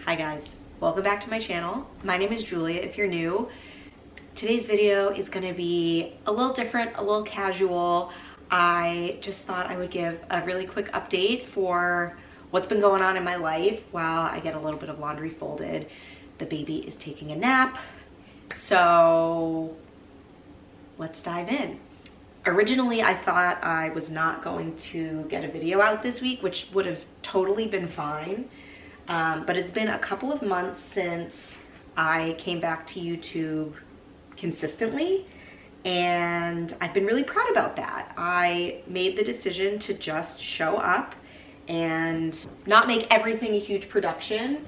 Hi guys, welcome back to my channel. My name is Julia if you're new. Today's video is gonna be a little different, a little casual. I just thought I would give a really quick update for what's been going on in my life while I get a little bit of laundry folded. The baby is taking a nap, so let's dive in. Originally, I thought I was not going to get a video out this week, which would have totally been fine. But it's been a couple of months since I came back to YouTube consistently, and I've been really proud about that. I made the decision to just show up and not make everything a huge production,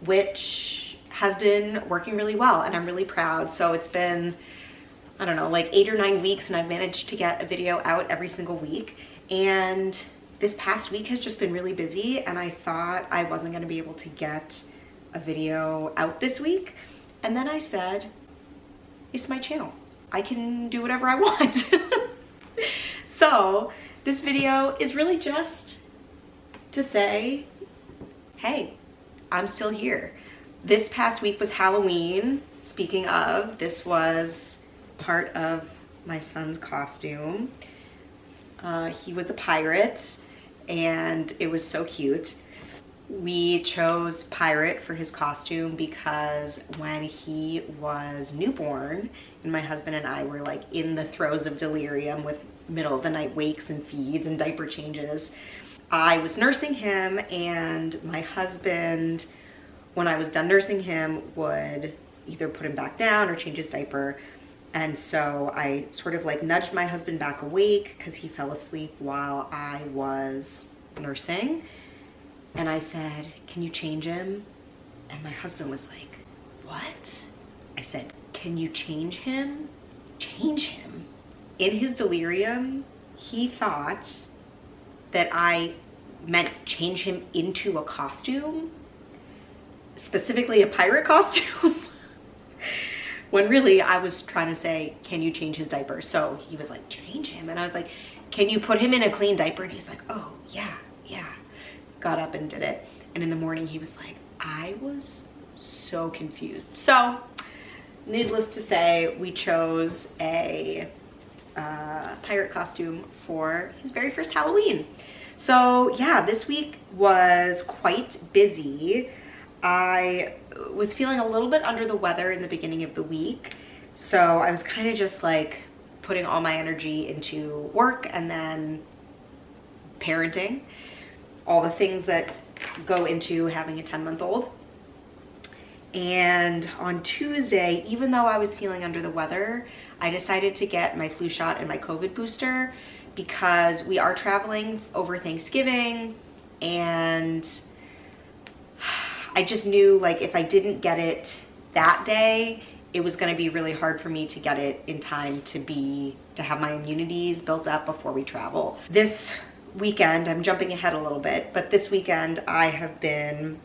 which has been working really well, and I'm really proud. So it's been, I don't know, like 8 or 9 weeks, and I've managed to get a video out every single week. And this past week has just been really busy, and I thought I wasn't gonna be able to get a video out this week. And then I said, it's my channel. I can do whatever I want. So this video is really just to say, hey, I'm still here. This past week was Halloween. Speaking of, this was part of my son's costume. He was a pirate, and it was so cute. We chose pirate for his costume because when he was newborn, and my husband and I were like in the throes of delirium with middle of the night wakes and feeds and diaper changes, I was nursing him, and my husband, when I was done nursing him, would either put him back down or change his diaper. And so I sort of like nudged my husband back awake because he fell asleep while I was nursing. And I said, can you change him? And my husband was like, what? I said, can you change him? Change him? In his delirium, he thought that I meant change him into a costume, specifically a pirate costume. When really I was trying to say, can you change his diaper? So he was like, change him. And I was like, can you put him in a clean diaper? And he was like, oh, yeah. Got up and did it. And in the morning he was like, I was so confused. So needless to say, we chose a pirate costume for his very first Halloween. So yeah, this week was quite busy. I was feeling a little bit under the weather in the beginning of the week. So I was kind of just like putting all my energy into work and then parenting, all the things that go into having a 10-month-old. And on Tuesday, even though I was feeling under the weather, I decided to get my flu shot and my COVID booster because we are traveling over Thanksgiving, and I just knew like if I didn't get it that day, it was gonna be really hard for me to get it in time to have my immunities built up before we travel. This weekend, I'm jumping ahead a little bit, but this weekend I have been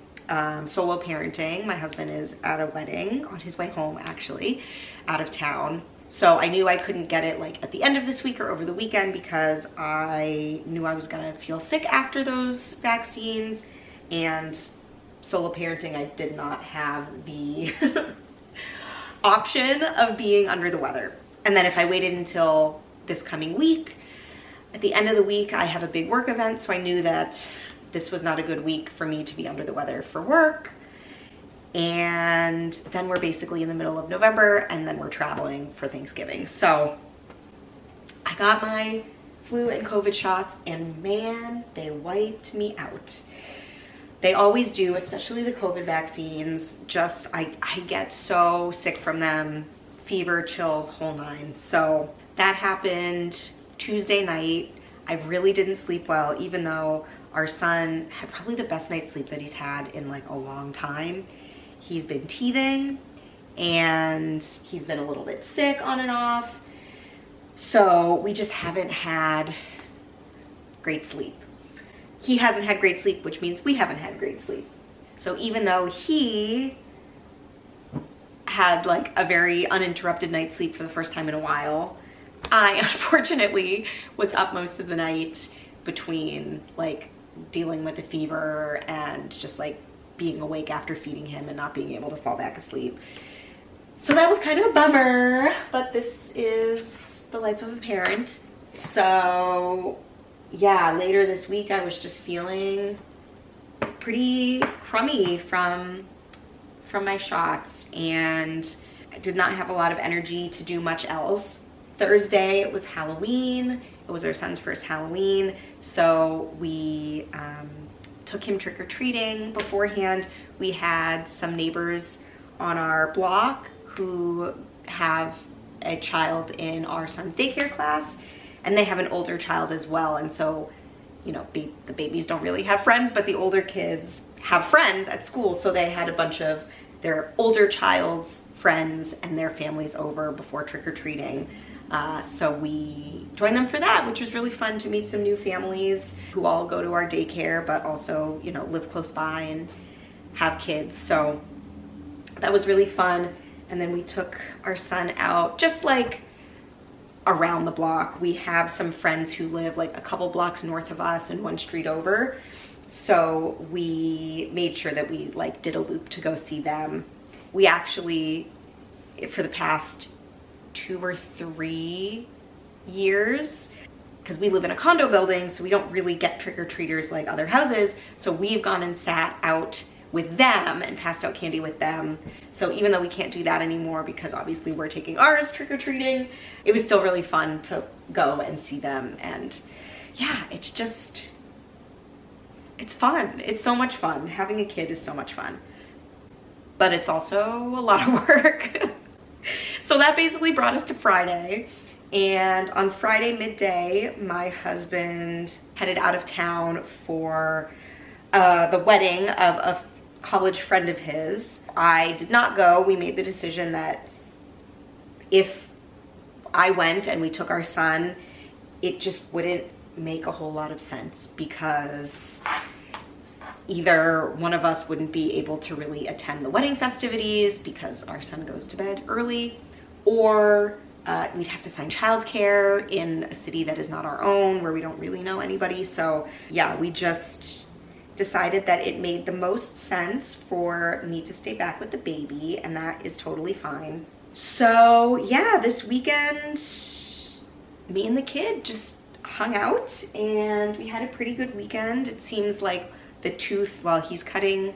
solo parenting. My husband is at a wedding on his way home, actually, out of town. So I knew I couldn't get it like at the end of this week or over the weekend because I knew I was gonna feel sick after those vaccines, and solo parenting, I did not have the option of being under the weather. And then if I waited until this coming week, at the end of the week, I have a big work event, so I knew that this was not a good week for me to be under the weather for work. And then we're basically in the middle of November, and then we're traveling for Thanksgiving. So I got my flu and COVID shots, and man, they wiped me out. They always do, especially the COVID vaccines. Just, I get so sick from them, fever, chills, whole nine. So that happened Tuesday night. I really didn't sleep well, even though our son had probably the best night's sleep that he's had in like a long time. He's been teething, and he's been a little bit sick on and off. So we just haven't had great sleep. He hasn't had great sleep, which means we haven't had great sleep. So even though he had like a very uninterrupted night's sleep for the first time in a while, I unfortunately was up most of the night between like dealing with a fever and just like being awake after feeding him and not being able to fall back asleep. So that was kind of a bummer, but this is the life of a parent. So yeah, later this week I was just feeling pretty crummy from my shots, and I did not have a lot of energy to do much else. Thursday, it was Halloween. It was our son's first Halloween, so we took him trick-or-treating. Beforehand, we had some neighbors on our block who have a child in our son's daycare class, and they have an older child as well. And so, you know, the babies don't really have friends, but the older kids have friends at school. So they had a bunch of their older child's friends and their families over before trick-or-treating. So we joined them for that, which was really fun to meet some new families who all go to our daycare, but also, you know, live close by and have kids. So that was really fun. And then we took our son out just like around the block. We have some friends who live like a couple blocks north of us and one street over. So we made sure that we like did a loop to go see them. We actually, for the past 2 or 3 years, because we live in a condo building, so we don't really get trick-or-treaters like other houses. So we've gone and sat out with them and passed out candy with them. So even though we can't do that anymore because obviously we're taking ours trick-or-treating, it was still really fun to go and see them. And yeah, it's fun. It's so much fun. Having a kid is so much fun, but it's also a lot of work. So that basically brought us to Friday. And on Friday midday, my husband headed out of town for the wedding of a college friend of his. I did not go. We made the decision that if I went and we took our son, it just wouldn't make a whole lot of sense, because either one of us wouldn't be able to really attend the wedding festivities because our son goes to bed early, or we'd have to find childcare in a city that is not our own, where we don't really know anybody. So yeah, we just decided that it made the most sense for me to stay back with the baby, and that is totally fine. So yeah, this weekend, me and the kid just hung out and we had a pretty good weekend. It seems like the tooth, while he's cutting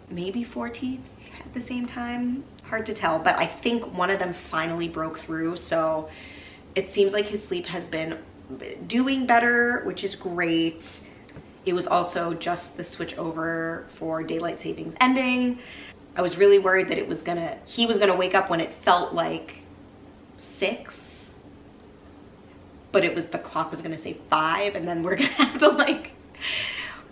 maybe 4 teeth at the same time, hard to tell, but I think one of them finally broke through. So it seems like his sleep has been doing better, which is great. It was also just the switch over for daylight savings ending. I was really worried that he was gonna wake up when it felt like 6, but the clock was gonna say 5, and then we're gonna have to like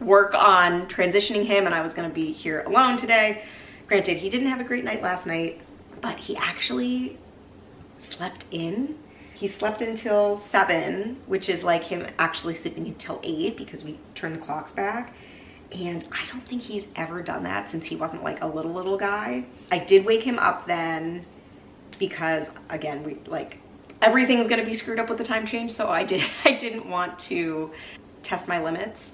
work on transitioning him, and I was gonna be here alone today. Granted, he didn't have a great night last night, but he actually slept in. He slept until 7, which is like him actually sleeping until 8 because we turned the clocks back. And I don't think he's ever done that since he wasn't like a little guy. I did wake him up then because, again, we like everything's gonna be screwed up with the time change. So I didn't want to test my limits,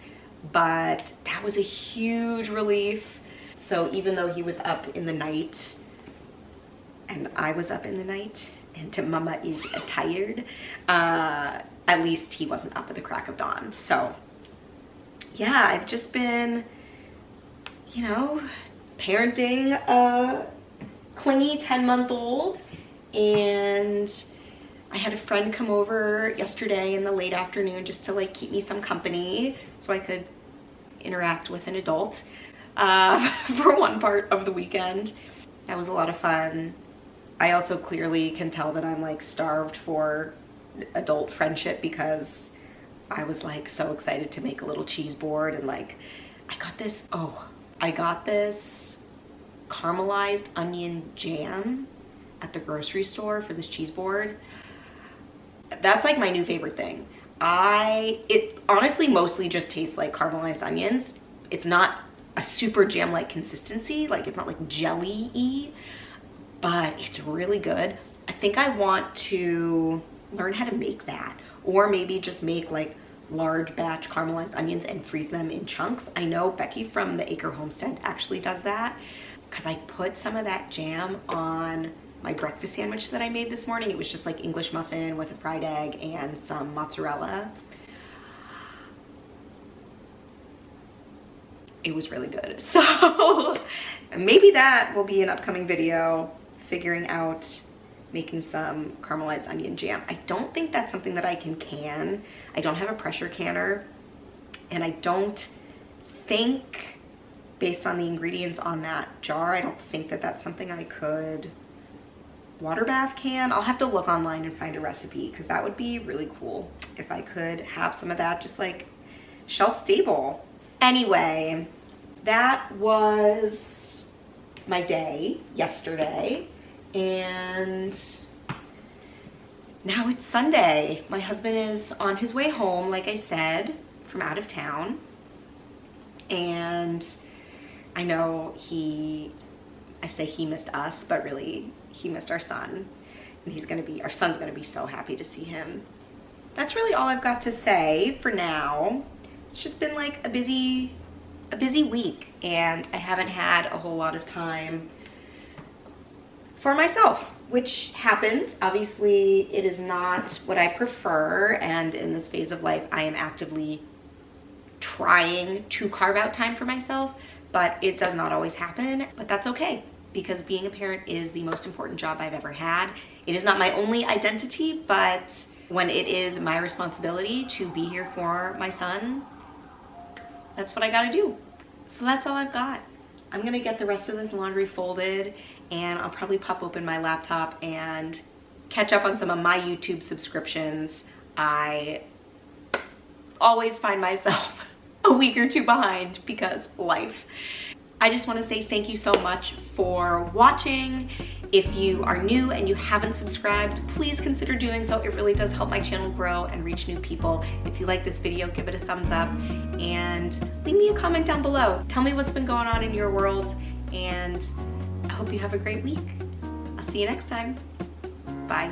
but that was a huge relief. So even though he was up in the night and I was up in the night, and mama is tired, at least he wasn't up at the crack of dawn. So yeah, I've just been, you know, parenting a clingy 10-month-old, and I had a friend come over yesterday in the late afternoon just to like keep me some company so I could interact with an adult for one part of the weekend. That was a lot of fun. I also clearly can tell that I'm like starved for adult friendship, because I was like so excited to make a little cheese board, and like I got this caramelized onion jam at the grocery store for this cheese board. That's like my new favorite thing. It honestly mostly just tastes like caramelized onions. It's not a super jam-like consistency, like it's not like jelly-y, but it's really good. I think I want to learn how to make that, or maybe just make like large batch caramelized onions and freeze them in chunks. I know Becky from the Acre Homestead actually does that, because I put some of that jam on my breakfast sandwich that I made this morning. It was just like English muffin with a fried egg and some mozzarella. It was really good. So maybe that will be an upcoming video, figuring out making some caramelized onion jam. I don't think that's something that I can. I don't have a pressure canner, and I don't think, based on the ingredients on that jar, I don't think that that's something I could water bath can. I'll have to look online and find a recipe, because that would be really cool if I could have some of that just like shelf stable. Anyway, that was my day yesterday, and now it's Sunday. My husband is on his way home, like I said, from out of town, and I know I say he missed us, but really he missed our son, and our son's gonna be so happy to see him. That's really all I've got to say for now. It's just been like a busy week, and I haven't had a whole lot of time for myself, which happens. Obviously, it is not what I prefer, and in this phase of life, I am actively trying to carve out time for myself, but it does not always happen. But that's okay, because being a parent is the most important job I've ever had. It is not my only identity, but when it is my responsibility to be here for my son, that's what I gotta do. So that's all I've got. I'm gonna get the rest of this laundry folded, and I'll probably pop open my laptop and catch up on some of my YouTube subscriptions. I always find myself a week or two behind because life. I just want to say thank you so much for watching. If you are new and you haven't subscribed, please consider doing so. It really does help my channel grow and reach new people. If you like this video, give it a thumbs up and leave me a comment down below. Tell me what's been going on in your world, and I hope you have a great week. I'll see you next time. Bye.